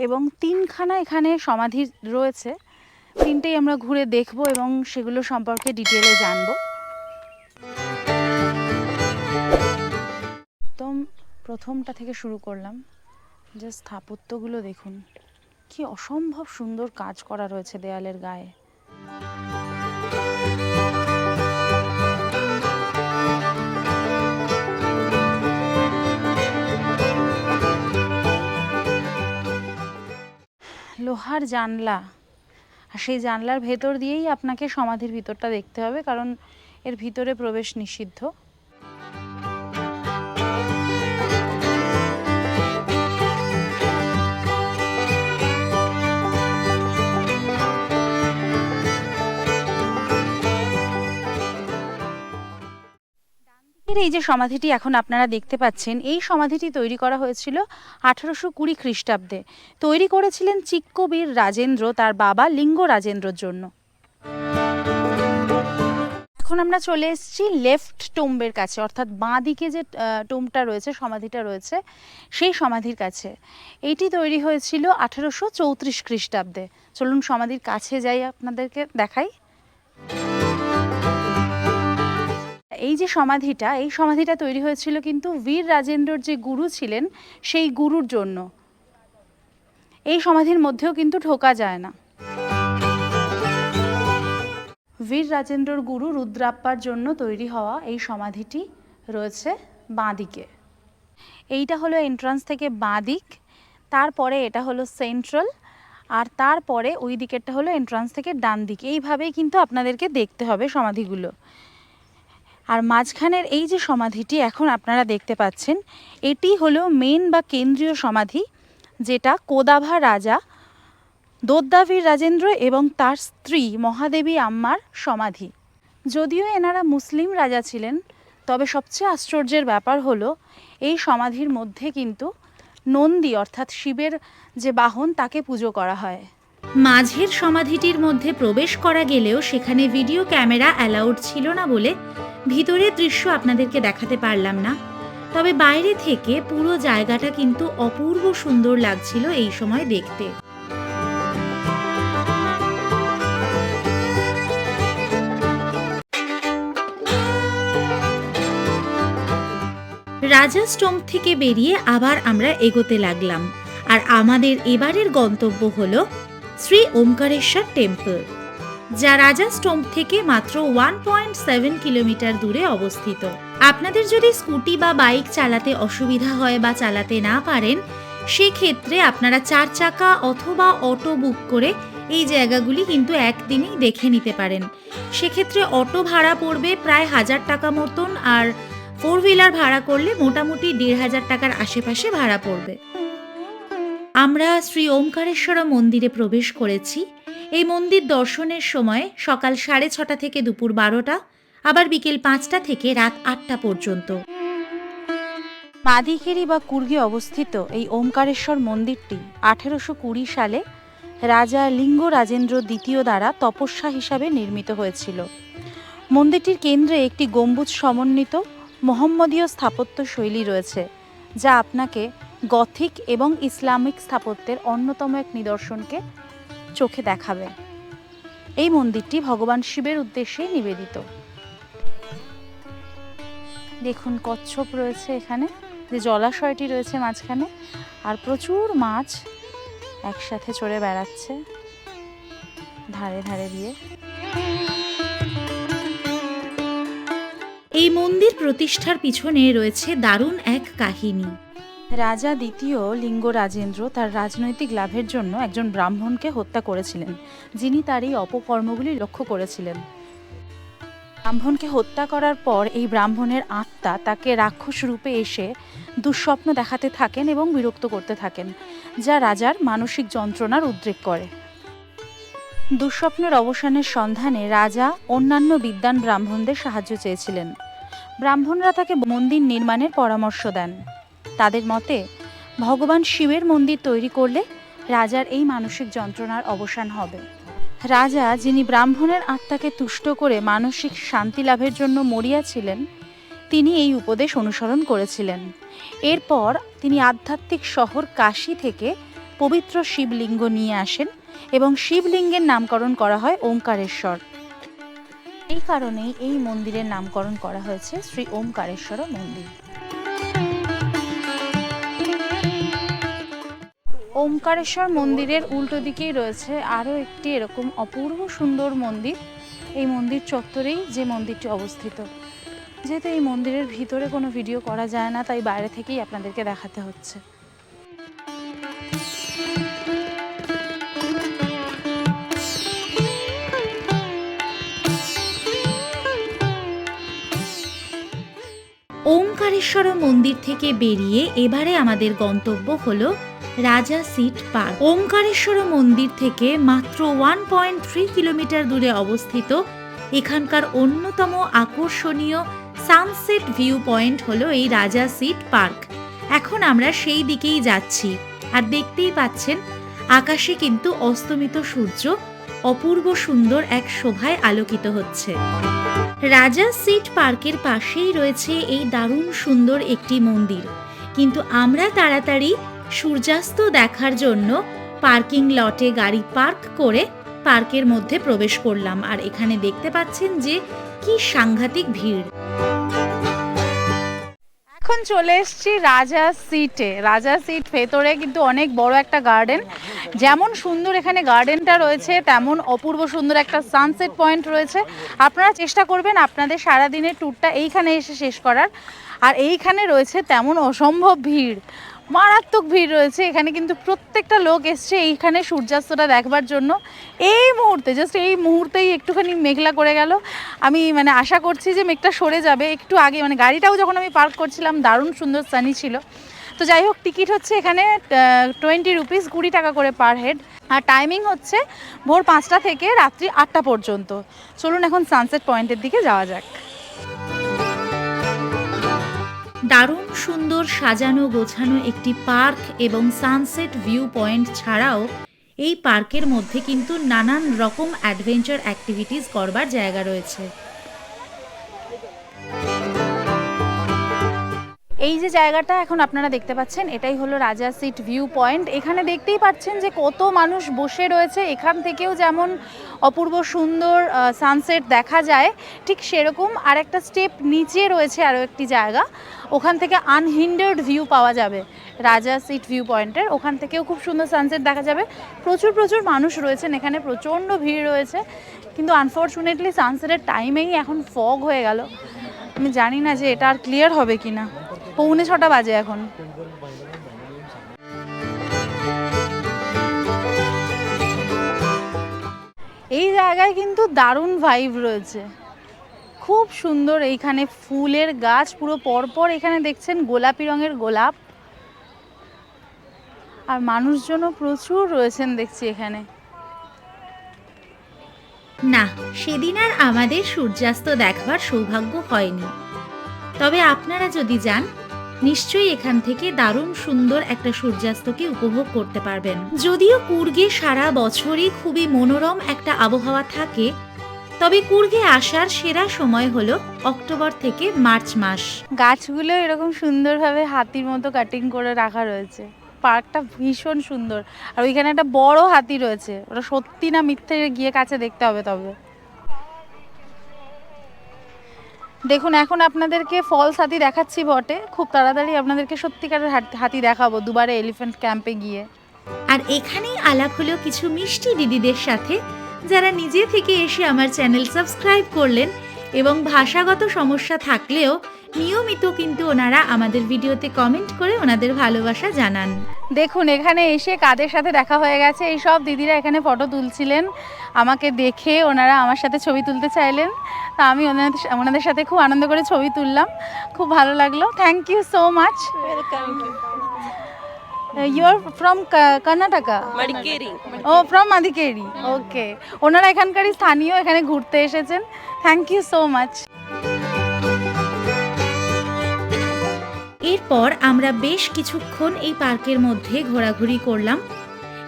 এবং 3খানা এখানে সমাধি রয়েছে। 3টেই আমরা ঘুরে দেখব এবং সেগুলো সম্পর্কে ডিটেলে জানব। একদম প্রথমটা থেকে শুরু করলাম। যে স্থাপত্যগুলো দেখুন, কি অসম্ভব সুন্দর কাজ করা রয়েছে দেয়ালের গায়ে। লোহার জানলা, আর সেই জানলার ভেতর দিয়েই আপনাকে সমাধির ভিতরটা দেখতে হবে, কারণ এর ভিতরে প্রবেশ নিষিদ্ধ। এই যে সমাধিটি এখন আপনারা দেখতে পাচ্ছেন, এই সমাধিটি তৈরি করা হয়েছিল 1820 খ্রিস্টাব্দে। তৈরি করেছিলেন চিক্কবীর রাজেন্দ্র তার বাবা লিঙ্গ রাজেন্দ্রর জন্য। এখন আমরা চলে এসেছি লেফট টোম্বের কাছে, অর্থাৎ বাঁ দিকে যে টোম্বটা রয়েছে, সমাধিটা রয়েছে, সেই সমাধির কাছে। এইটি তৈরি হয়েছিল 1834 খ্রিস্টাব্দে। চলুন সমাধির কাছে যাই, আপনাদেরকে দেখাই। এই যে সমাধিটা, এই সমাধিটা তৈরি হয়েছিল কিন্তু বীর রাজেন্দ্রর যে গুরু ছিলেন সেই গুরুর জন্য। এই সমাধির মধ্যেও কিন্তু ঢোকা যায় না। বীর রাজেন্দ্রর গুরু রুদ্রাপ্পার জন্য তৈরি হওয়া এই সমাধিটি রয়েছে বাঁ দিকে। এইটা হলো এন্ট্রান্স থেকে বাঁ দিক, তারপরে এটা হলো সেন্ট্রাল, আর তারপরে ওই দিকেরটা হলো এন্ট্রান্স থেকে ডান দিক। এইভাবেই কিন্তু আপনাদেরকে দেখতে হবে সমাধিগুলো। আর মাঝখানের এই যে সমাধিটি এখন আপনারা দেখতে পাচ্ছেন, এটি হলো মেন বা কেন্দ্রীয় সমাধি, যেটা কোদাভা রাজা দোদ্দাবীর রাজেন্দ্র এবং তার স্ত্রী মহাদেবী আম্মার সমাধি। যদিও এনারা মুসলিম রাজা ছিলেন, তবে সবচেয়ে আশ্চর্যের ব্যাপার হলো এই সমাধির মধ্যে কিন্তু নন্দী অর্থাৎ শিবের যে বাহন, তাকে পুজো করা হয়। মাঝের সমাধিটির মধ্যে প্রবেশ করা গেলেও সেখানে ভিডিও ক্যামেরা অ্যালাউড ছিল না বলে ভিতরের দৃশ্য আপনাদেরকে দেখাতে পারলাম না, তবে বাইরে থেকে পুরো জায়গাটা কিন্তু অপূর্ব সুন্দর লাগছিল এই সময় দেখতে। রাজা স্টোম্প থেকে বেরিয়ে আবার আমরা এগোতে লাগলাম, আর আমাদের এবারের গন্তব্য হল শ্রী ওমকারেশ্বর টেম্পল, যা রাজা স্টোম্প থেকে মাত্র 1.7 কিলোমিটার দূরে অবস্থিত। আপনাদের যদি স্কুটি বা বাইক চালাতে অসুবিধা হয় বা চালাতে না পারেন, সেক্ষেত্রে আপনারা 4 চাকা অথবা অটো বুক করে এই জায়গাগুলি কিন্তু একদিনেই দেখে নিতে পারেন। সেক্ষেত্রে অটো ভাড়া পড়বে প্রায় 1000 টাকা মতন, আর 4 হুইলার ভাড়া করলে মোটামুটি 1500 টাকার আশেপাশে ভাড়া পড়বে। আমরা শ্রী ওমকারেশ্বর মন্দিরে প্রবেশ করেছি। এই মন্দির দর্শনের সময় সকাল 6:30 থেকে দুপুর 12টা, আবার বিকেল 5টা থেকে রাত 8টা পর্যন্ত। মাদিকেরি বা কুর্গে অবস্থিত এই ওমকারেশ্বর মন্দিরটি 1820 সালে রাজা লিঙ্গ রাজেন্দ্র দ্বিতীয় দ্বারা তপস্যা হিসাবে নির্মিত হয়েছিল। মন্দিরটির কেন্দ্রে একটি গম্বুজ সমন্বিত মোহাম্মদীয় স্থাপত্য শৈলী রয়েছে, যা আপনাকে গথিক এবং ইসলামিক স্থাপত্যের অন্যতম এক নিদর্শনকে চোখে দেখাবে। এই মন্দিরটি ভগবান শিবের উদ্দেশ্যে নিবেদিত। দেখুন কচ্ছপ রয়েছে এখানে, যে জলাশয়টি রয়েছে মাঝখানে, আর প্রচুর মাছ একসাথে চড়ে বেড়াচ্ছে ধারে ধারে দিয়ে। এই মন্দির প্রতিষ্ঠার পিছনে রয়েছে দারুণ এক কাহিনী। রাজা দ্বিতীয় লিঙ্গ রাজেন্দ্র তার রাজনৈতিক লাভের জন্য একজন ব্রাহ্মণকে হত্যা করেছিলেন, যিনি তার এই অপকর্মগুলি লক্ষ্য করেছিলেন। ব্রাহ্মণকে হত্যা করার পর এই ব্রাহ্মণের আত্মা তাকে রাক্ষস রূপে এসে দুঃস্বপ্ন দেখাতে থাকেন এবং বিরক্ত করতে থাকেন, যা রাজার মানসিক যন্ত্রণার উদ্রেক করে। দুঃস্বপ্নের অবসানের সন্ধানে রাজা অন্যান্য বিদ্বান ব্রাহ্মণদের সাহায্য চেয়েছিলেন। ব্রাহ্মণরা তাকে মন্দির নির্মাণের পরামর্শ দেন। তাদের মতে ভগবান শিবের মন্দির তৈরি করলে রাজার এই মানসিক যন্ত্রণার অবসান হবে। রাজা, যিনি ব্রাহ্মণের আত্মাকে তুষ্ট করে মানসিক শান্তি লাভের জন্য মরিয়া ছিলেন, তিনি এই উপদেশ অনুসরণ করেছিলেন। এরপর তিনি আধ্যাত্মিক শহর কাশী থেকে পবিত্র শিবলিঙ্গ নিয়ে আসেন এবং শিবলিঙ্গের নামকরণ করা হয় ওমকারেশ্বর। এই কারণেই এই মন্দিরের নামকরণ করা হয়েছে শ্রী ওমকারেশ্বর মন্দির। ওমকারেশ্বর মন্দিরের উল্টো দিকেই রয়েছে আরও একটি এরকম অপূর্ব সুন্দর মন্দির। এই মন্দির চত্বরেই যে মন্দিরটি অবস্থিত। যেহেতু এই মন্দিরের ভিতরে কোনো ভিডিও করা যায় না, তাই বাইরে থেকেই আপনাদেরকে দেখাতে হচ্ছে। ওমকারেশ্বর মন্দির থেকে বেরিয়ে এবারে আমাদের গন্তব্য হলো রাজা সিট পার্ক। ওমকারেশ্বর মন্দির থেকে মাত্র 1.3 কিলোমিটার দূরে অবস্থিত এখানকার অন্যতম আকর্ষণীয় সানসেট ভিউ পয়েন্ট হলো এই রাজা সিট পার্ক। এখন আমরা সেই দিকেই যাচ্ছি, আর দেখতেই পাচ্ছেন আকাশে কিন্তু অস্তমিত সূর্য অপূর্ব সুন্দর এক শোভায় আলোকিত হচ্ছে। রাজা সিট পার্কের পাশেই রয়েছে এই দারুণ সুন্দর একটি মন্দির, কিন্তু আমরা তাড়াতাড়ি সূর্যাস্ত দেখার জন্য পার্কিং লটে গাড়ি পার্ক করে পার্কের মধ্যে প্রবেশ করলাম। আর এখানে দেখতে পাচ্ছেন যে কি সাংঘাতিক ভিড়। এখন চলে এসেছি রাজা সিটে। রাজা সিট ভেতরে কিন্তু অনেক বড় একটা গার্ডেন। যেমন সুন্দর এখানে গার্ডেনটা রয়েছে, তেমন অপূর্ব সুন্দর একটা সানসেট পয়েন্ট রয়েছে। আপনারা চেষ্টা করবেন আপনাদের সারাদিনের ট্যুরটা এইখানে এসে শেষ করার। আর এইখানে রয়েছে তেমন অসম্ভব ভিড়, মারাত্মক ভিড় রয়েছে এখানে। কিন্তু প্রত্যেকটা লোক এসছে এইখানে সূর্যাস্তটা দেখবার জন্য। এই মুহূর্তে, জাস্ট এই মুহূর্তেই একটুখানি মেঘলা করে গেল। আমি আশা করছি যে মেঘটা সরে যাবে একটু আগে। গাড়িটাও যখন আমি পার্ক করছিলাম দারুণ সুন্দর সানি ছিল। তো যাই হোক, টিকিট হচ্ছে এখানে 20 রুপিস, 20 টাকা করে পার হেড। আর টাইমিং হচ্ছে ভোর 5টা থেকে রাত্রি 8টা পর্যন্ত। চলুন এখন সানসেট পয়েন্টের দিকে যাওয়া যাক। দারুণ সুন্দর সাজানো গোছানো একটি পার্ক এবং সানসেট ভিউ পয়েন্ট ছাড়াও এই পার্কের মধ্যে কিন্তু নানান রকম অ্যাডভেঞ্চার অ্যাক্টিভিটিস করবার জায়গা রয়েছে। এই যে জায়গাটা এখন আপনারা দেখতে পাচ্ছেন, এটাই হলো রাজা সিট ভিউ পয়েন্ট। এখানে দেখতেই পাচ্ছেন যে কত মানুষ বসে রয়েছে। এখান থেকেও যেমন অপূর্ব সুন্দর সানসেট দেখা যায়, ঠিক সেরকম আরেকটা স্টেপ নিচে রয়েছে আরও একটি জায়গা, ওখান থেকে আনহিন্ডার্ড ভিউ পাওয়া যাবে রাজা সিট ভিউ পয়েন্টের। ওখান থেকেও খুব সুন্দর সানসেট দেখা যাবে। প্রচুর প্রচুর মানুষ রয়েছেন এখানে, প্রচণ্ড ভিড় রয়েছে, কিন্তু আনফর্চুনেটলি সানসেটের টাইমেই এখন ফগ হয়ে গেল। আমি জানি না যে এটা আর ক্লিয়ার হবে কি না। 6:45 বাজে এখন। এই জায়গায় কিন্তু দারুণ ভাইব রয়েছে, খুব সুন্দর। এইখানে ফুলের গাছ পুরো পরপর, এখানে দেখছেন গোলাপি রঙের গোলাপ, আর মানুষজনও প্রচুর রয়েছেন দেখছি এখানে। না, সেদিন আর আমাদের সূর্যাস্ত দেখবার সৌভাগ্য হয়নি। তবে আপনারা যদি যান, নিশ্চয়ই এখান থেকে দারুণ সুন্দর একটা সূর্যাস্তকে উপভোগ করতে পারবেন। যদিও কুর্গে সারা বছরই খুবই মনোরম একটা আবহাওয়া থাকে, তবে কুর্গে আসার সেরা সময় হলো অক্টোবর থেকে মার্চ মাস। গাছগুলো এরকম সুন্দরভাবে হাতির মতো কাটিং করে রাখা রয়েছে। পার্কটা ভীষণ সুন্দর। আর ওইখানে একটা বড় হাতি রয়েছে, ওটা সত্যি না মিথ্যে গিয়ে কাছে দেখতে হবে। তবে দেখুন, এখন আপনাদেরকে ফলস হাতি দেখাচ্ছি বটে, খুব তাড়াতাড়ি আপনাদেরকে সত্যিকারের হাতি দেখাবো দুবারে এলিফ্যান্ট ক্যাম্পে গিয়ে। আর এখানেই আলাপ হলো কিছু মিষ্টি দিদিদের সাথে, যারা নিজে থেকে এসে আমার চ্যানেল সাবস্ক্রাইব করলেন এবং ভাষাগত সমস্যা থাকলেও নিয়মিত কিন্তু ওনারা আমাদের ভিডিওতে কমেন্ট করে ওনাদের ভালোবাসা জানান। দেখুন, এখানে এসে কাদের সাথে দেখা হয়ে গেছে। এই সব দিদিরা এখানে ফটো তুলছিলেন, আমাকে দেখে ওনারা আমার সাথে ছবি তুলতে চাইলেন। তা আমি ওনাদের সাথে খুব আনন্দ করে ছবি তুললাম, খুব ভালো লাগলো। Thank you so much. You are from Karnataka? Madikeri. ও, ফ্রম মাদিকেরি। ওকে, ওনারা এখানকারই স্থানীয়, এখানে ঘুরতে এসেছেন। Thank you so much. এরপর আমরা বেশ কিছুক্ষণ এই পার্কের মধ্যে ঘোরাঘুরি করলাম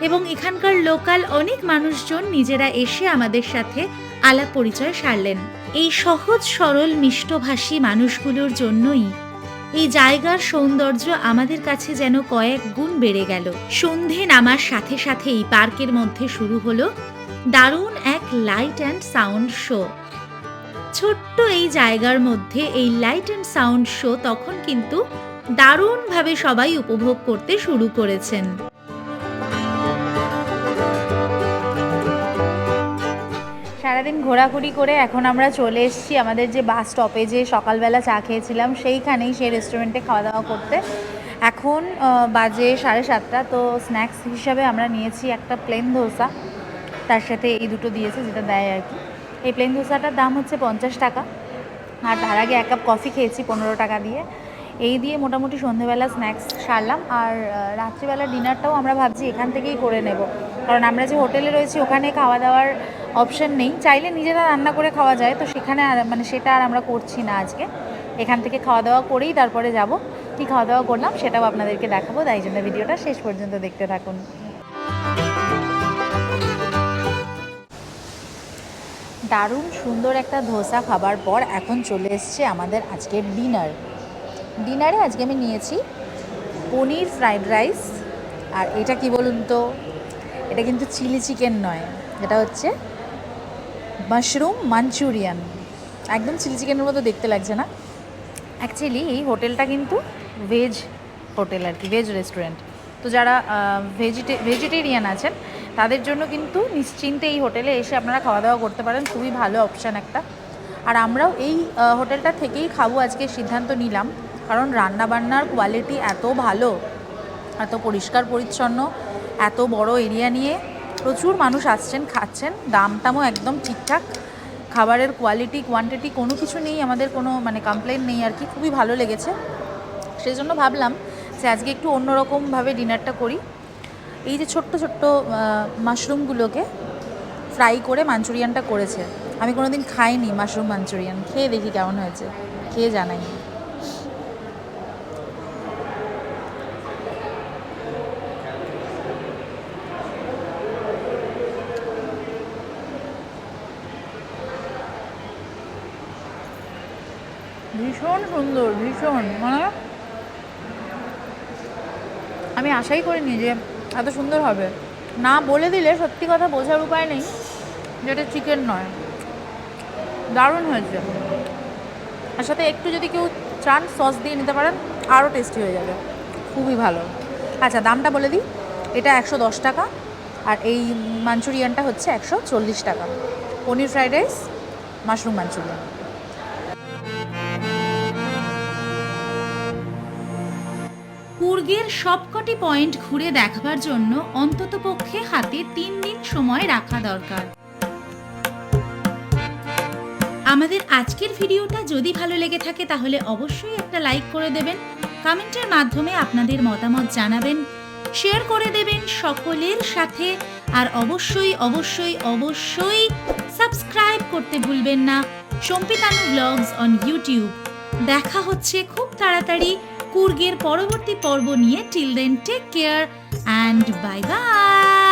এবং এখানকার লোকাল অনেক মানুষজন নিজেরা এসে আমাদের সাথে আলাপ পরিচয় সারলেন। এই সহজ সরল মিষ্টভাষী মানুষগুলোর জন্যই এই জায়গার সৌন্দর্য আমাদের কাছে যেন কয়েক গুণ বেড়ে গেল। সন্ধে নামার সাথে সাথেই পার্কের মধ্যে শুরু হলো দারুণ এক লাইট অ্যান্ড সাউন্ড শো। ছোট্ট এই জায়গার মধ্যে এই লাইট অ্যান্ড সাউন্ড শো তখন কিন্তু দারুণভাবে সবাই উপভোগ করতে শুরু করেছেন। সারাদিন ঘোরাঘুরি করে এখন আমরা চলে এসেছি আমাদের যে বাস স্টপেজে সকালবেলা চা খেয়েছিলাম সেইখানেই, সেই রেস্টুরেন্টে খাওয়া দাওয়া করতে। এখন বাজে 7:30। তো স্ন্যাক্স হিসাবে আমরা নিয়েছি একটা প্লেন ধোসা, তার সাথে এই দুটো দিয়েছে যেটা দেয় আর কি। এই প্লেন ধোসাটার দাম হচ্ছে 50 টাকা, আর তার আগে 1 কাপ কফি খেয়েছি 15 টাকা দিয়ে। এই দিয়ে মোটামুটি সন্ধেবেলা স্ন্যাক্স সারলাম। আর রাত্রিবেলা ডিনারটাও আমরা ভাবছি এখান থেকেই করে নেব, কারণ আমরা যে হোটেলে রয়েছি ওখানে খাওয়া দাওয়ার অপশন নেই। চাইলে নিজেরা রান্না করে খাওয়া যায়, তো সেখানে আর সেটা আর আমরা করছি না আজকে। এখান থেকে খাওয়া দাওয়া করেই তারপরে যাব। কী খাওয়া দাওয়া করলাম সেটাও আপনাদেরকে দেখাবো, তাই জন্য ভিডিওটা শেষ পর্যন্ত দেখতে থাকুন। দারুণ সুন্দর একটা ধোসা খাবার পর এখন চলে এসছে আমাদের আজকের ডিনারে আজকে আমি নিয়েছি পনির ফ্রাইড রাইস। আর এটা কি বলুন তো, এটা কিন্তু চিলি চিকেন নয়, এটা হচ্ছে মাশরুম মাঞ্চুরিয়ান। একদম চিলি চিকেনের মতো দেখতে লাগছে না। অ্যাকচুয়ালি এই হোটেলটা কিন্তু ভেজ হোটেল আর কি, ভেজ রেস্টুরেন্ট। তো যারা ভেজিটেরিয়ান আছেন তাদের জন্য কিন্তু নিশ্চিন্তে এই হোটেলে এসে আপনারা খাওয়া দাওয়া করতে পারেন, খুবই ভালো অপশান একটা। আর আমরাও এই হোটেলটা থেকেই খাবো আজকে সিদ্ধান্ত নিলাম, কারণ রান্নাবান্নার কোয়ালিটি এত ভালো, এত পরিষ্কার পরিচ্ছন্ন, এত বড় এরিয়া নিয়ে প্রচুর মানুষ আসছেন, খাচ্ছেন, দামটামও একদম ঠিকঠাক, খাবারের কোয়ালিটি কোয়ান্টিটি কোনো কিছু নেই, আমাদের কোনো কমপ্লেন নেই আর কি। খুবই ভালো লেগেছে, সেই জন্য ভাবলাম যে আজকে একটু অন্যরকমভাবে ডিনারটা করি। এই যে ছোট্ট ছোট্ট মাশরুমগুলোকে ফ্রাই করে মাঞ্চুরিয়ানটা করেছে। আমি কোনো দিন খাইনি মাশরুম মাঞ্চুরিয়ান, খেয়ে দেখি কেমন হয়েছে, খেয়ে জানাই। ভীষণ সুন্দর, ভীষণ আমি আশাই করিনি যে এত সুন্দর হবে। না বলে দিলে সত্যি কথা বোঝার উপায় নেই যে এটা চিকেন নয়। দারুণ হয়েছে। তার সাথে একটু যদি কেউ চান সস দিয়ে নিতে পারেন, আরও টেস্টি হয়ে যাবে, খুবই ভালো। আচ্ছা, দামটা বলে দিই, এটা 110 টাকা, আর এই মাঞ্চুরিয়ানটা হচ্ছে 140 টাকা। পনির ফ্রাইড রাইস, মাশরুম মাঞ্চুরিয়ান। কুর্গের সবকটি পয়েন্ট ঘুরে দেখবার জন্য অন্ততপক্ষে হাতে 3 দিন সময় রাখা দরকার। আমাদের আজকের ভিডিওটা যদি ভালো লেগে থাকে তাহলে অবশ্যই একটা লাইক করে দেবেন, কমেন্টের মাধ্যমে আপনাদের মতামত জানাবেন, শেয়ার করে দেবেন সকলের সাথে, আর অবশ্যই অবশ্যই অবশ্যই সাবস্ক্রাইব করতে ভুলবেন না সম্পিতানু ব্লগস অন ইউটিউব। দেখা হচ্ছে খুব তাড়াতাড়ি কুর্গের পরবর্তী পর্ব নিয়ে। Till then take care and bye by.